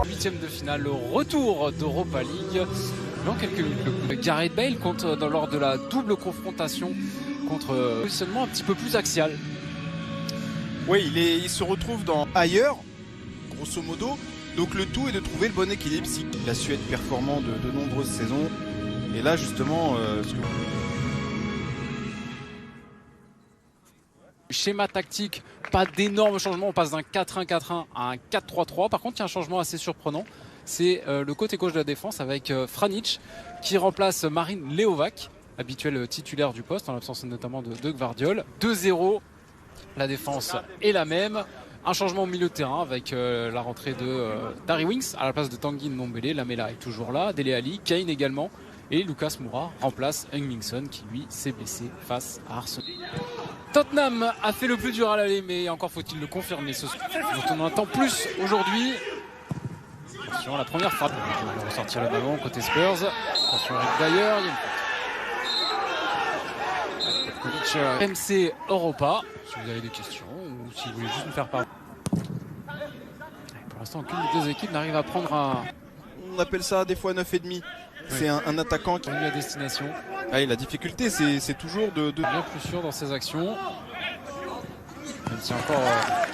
Huitième de finale, le retour d'Europa League. Dans quelques minutes, Gareth Bale compte lors de la double confrontation contre positionnement un petit peu plus axial. Oui, il se retrouve dans ailleurs, grosso modo. Donc le tout est de trouver le bon équilibre. Il a su être performant de nombreuses saisons. Et là justement, Schéma tactique, pas d'énormes changements. On passe d'un 4-1-4-1 à un 4-3-3. Par contre, il y a un changement assez surprenant. C'est le côté gauche de la défense avec Franic qui remplace Marin Leovac, habituel titulaire du poste, en l'absence notamment de Gvardiol. 2-0, la défense est la même. Un changement au milieu de terrain avec la rentrée de Darry Winks à la place de Tanguy Ndombele. Lamela est toujours là, Dele Alli, Kane également. Et Lucas Moura remplace Heung-min Son qui lui s'est blessé face à Arsenal. Tottenham a fait le plus dur à l'aller, mais encore faut-il le confirmer. Ce dont on attend plus aujourd'hui. Attention, la première frappe. On va ressortir le ballon côté Spurs. Attention, Eric Dyer. Il y a une MC Europa. Si vous avez des questions ou si vous voulez juste me faire part. Pour l'instant, aucune des deux équipes n'arrive à prendre un. on appelle ça des fois 9,5. C'est un attaquant qui a eu à destination. Ah, et la difficulté, c'est toujours de bien plus sûr dans ses actions. Même si encore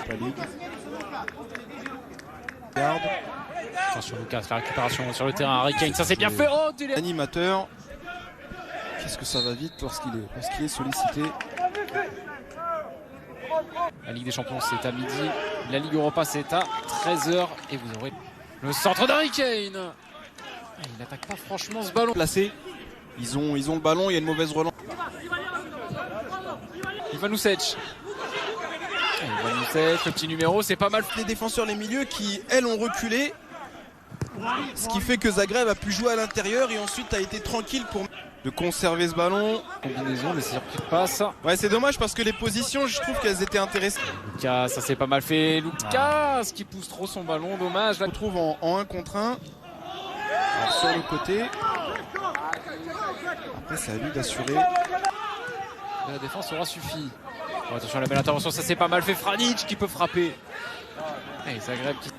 la ligue. Garde. Attention Lucas, la récupération sur le terrain. Harry Kane, ça c'est bien fait. Oh, animateur. Qu'est-ce que ça va vite lorsqu'il est sollicité. La Ligue des Champions c'est à midi. La Ligue Europa c'est à 13h. Et vous aurez le centre d'Harry Kane. Il n'attaque pas franchement ce ballon. Placé. Ils ont le ballon, il y a une mauvaise relance. Ivanousek. Ivanousek, le petit numéro, c'est pas mal. Les défenseurs, les milieux qui, elles, ont reculé. Ce qui fait que Zagreb a pu jouer à l'intérieur et ensuite a été tranquille pour de conserver ce ballon. Combinaison, des circuits de passe. Ouais, c'est dommage parce que les positions, je trouve qu'elles étaient intéressantes. Lucas, ça c'est pas mal fait. Lucas qui pousse trop son ballon, dommage. On retrouve en 1 contre 1. Alors, sur le côté. Après, c'est à lui d'assurer. La défense aura suffi. Bon, attention à la belle intervention, ça c'est pas mal fait. Franic qui peut frapper. Et Zagreb qui.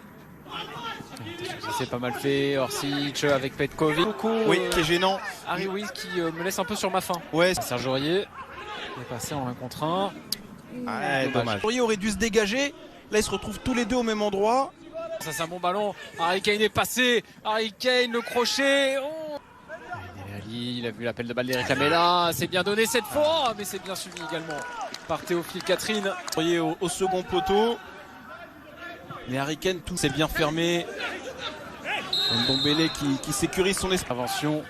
Ça c'est pas mal fait. Orsic avec Petkovic. Oui, qui est gênant. Harry Winks qui me laisse un peu sur ma faim. Ouais. Serge Aurier est passé en 1 contre 1. Ouais, dommage. Aurier aurait dû se dégager. Là, ils se retrouvent tous les deux au même endroit. Ça c'est un bon ballon. Harry Kane est passé. Harry Kane, le crochet. Oh, il a vu l'appel de balle d'Eric Lamela. C'est bien donné cette fois, mais c'est bien suivi également par Théophile Catherine. Aurier au second poteau. Mais Harry Kane, tout s'est bien fermé. Ndombele qui sécurise son espace. Intervention.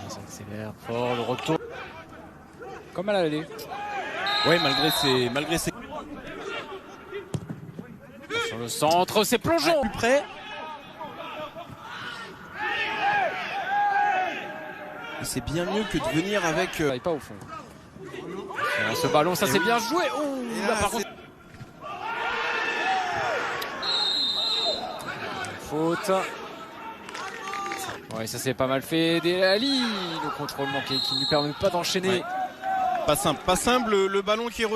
Ça accélère fort, le retour. Comme à l'aller. Oui, malgré ses. Sur le centre, c'est plongeant. Plus près. Et c'est bien mieux que de venir avec. Il pas au fond. Alors, ce ballon, ça c'est bien joué. Oh, là, par contre. Faute. Ouais, ça c'est pas mal fait. Dele Alli, le contrôle manqué qui ne lui permet pas d'enchaîner. Ouais. Pas simple le ballon qui est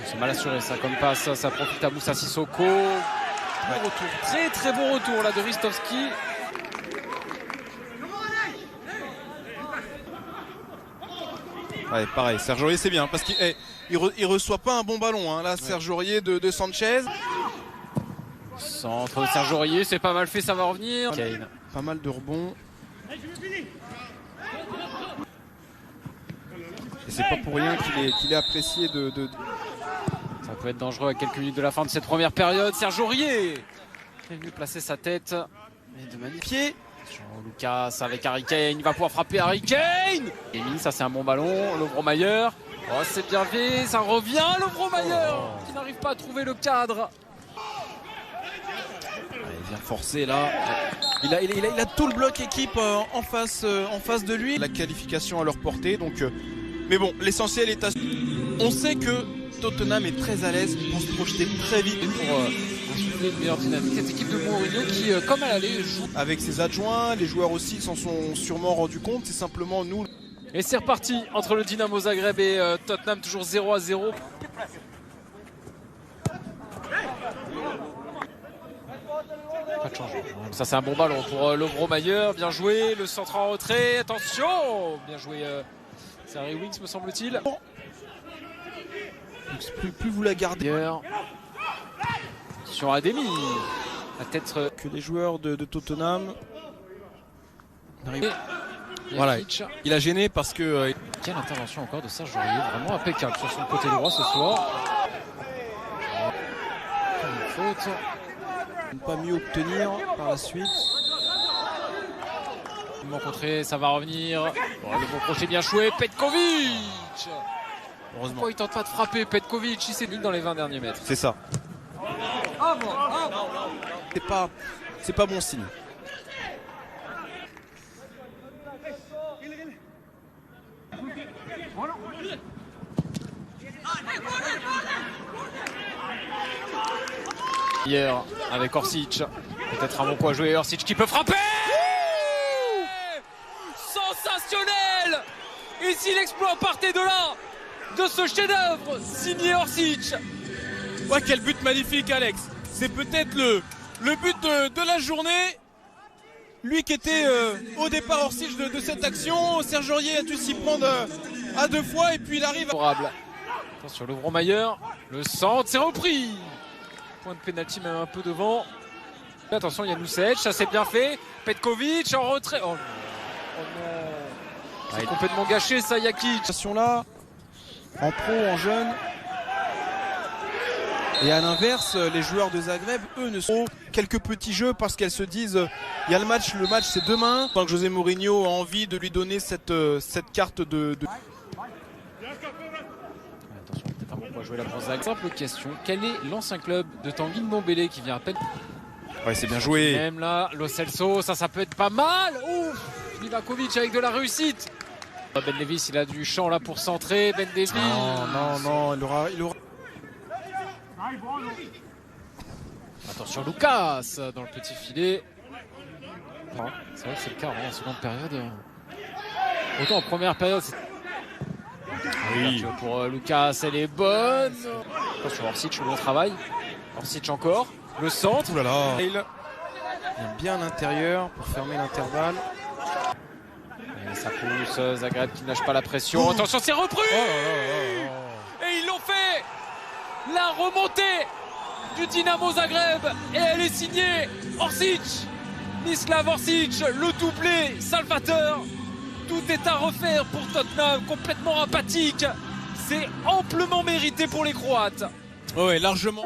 c'est mal assuré ça comme passe, ça profite à Moussa Sissoko. Bon retour, très très bon retour là de Ristovski. Ouais, pareil, Serge Aurier c'est bien parce qu'il reçoit pas un bon ballon hein. Là, ouais. Serge Aurier de Sanchez. Centre de Serge Aurier, c'est pas mal fait, ça va revenir. Kane. Pas mal de rebonds. Et c'est pas pour rien qu'il est apprécié de. Ça peut être dangereux à quelques minutes de la fin de cette première période. Serge Aurier qui est venu placer sa tête. Et de magnifier. Lucas avec Harry Kane, il va pouvoir frapper Harry Kane. Et ça c'est un bon ballon. Lovro-Mayer. Oh, c'est bien fait, ça revient. Lovro-Mayer qui n'arrive pas à trouver le cadre. Il vient forcer là. Il a tout le bloc équipe en face de lui. La qualification à leur portée. Donc, mais bon, l'essentiel est à. On sait que Tottenham est très à l'aise pour se projeter très vite. Pour insuffler une meilleure dynamique. Cette équipe de Mourinho qui, comme à l'aller, joue. Avec ses adjoints, les joueurs aussi s'en sont sûrement rendus compte. C'est simplement nous. Et c'est reparti entre le Dynamo Zagreb et Tottenham, toujours 0-0. Pas de changement. Ça c'est un bon ballon pour Lovro Mayer, bien joué, le centre en retrait, attention, bien joué, c'est Harry Winks me semble-t-il. Plus vous la gardez. Sur Ademi, la tête Que les joueurs de Tottenham n'arrivent. Voilà, il a gêné parce que... Quelle intervention encore de Serge Aurier, vraiment impeccable sur son côté droit ce soir. Une faute. Ne pas mieux obtenir par la suite. Bon contré, ça va revenir. Bon, le bon crochet bien joué, Petkovic. Heureusement. Pourquoi il tente pas de frapper Petkovic, il s'est mis dans les 20 derniers mètres. C'est ça. C'est pas bon signe. Hier avec Orsic, peut-être un bon coup à jouer, Orsic qui peut frapper. Sensationnel. Ici l'exploit partait de là, de ce chef-d'œuvre signé Orsic. Ouais, quel but magnifique, Alex. C'est peut-être le but de la journée. Lui qui était au départ Orsic de cette action. Serge Aurier a dû s'y prendre à 2 fois et puis il arrive. Attention, Lovro Mayer, le centre, c'est repris. Point de pénalty même un peu devant. Attention, il y a Nusic, ça c'est bien fait. Petkovic en retrait. Oh non. C'est complètement gâché ça, Jakic. Là, en pro, en jeune. Et à l'inverse, les joueurs de Zagreb, eux, ne sont quelques petits jeux parce qu'elles se disent il y a le match c'est demain. Tant que José Mourinho a envie de lui donner cette carte de... Attention, peut-être un bon point à jouer là pour Zagreb. Simple question, quel est l'ancien club de Tanguy Ndombele qui vient à peine? Ouais, c'est bien joué. Même là, Lo Celso, ça peut être pas mal. Ouf, Livakovic avec de la réussite. Ben Davis, il a du champ là pour centrer. Ben Davis. Non, il aura... Attention Lucas dans le petit filet. C'est vrai que c'est le cas en seconde période. Autant en première période, c'est... Oui. Pour Lucas, elle est bonne. Attention Orsic, le bon travail. Orsic encore. Le centre. Ouh là là. Il vient bien à l'intérieur pour fermer l'intervalle. Et ça pousse, Zagreb qui ne lâche pas la pression. Attention, c'est repris. Et ils l'ont fait. La remontée du Dynamo Zagreb. Et elle est signée Orsic. Mislav Orsic, le doublé salvateur. Tout est à refaire pour Tottenham, complètement apathique. C'est amplement mérité pour les Croates. Ouais, largement.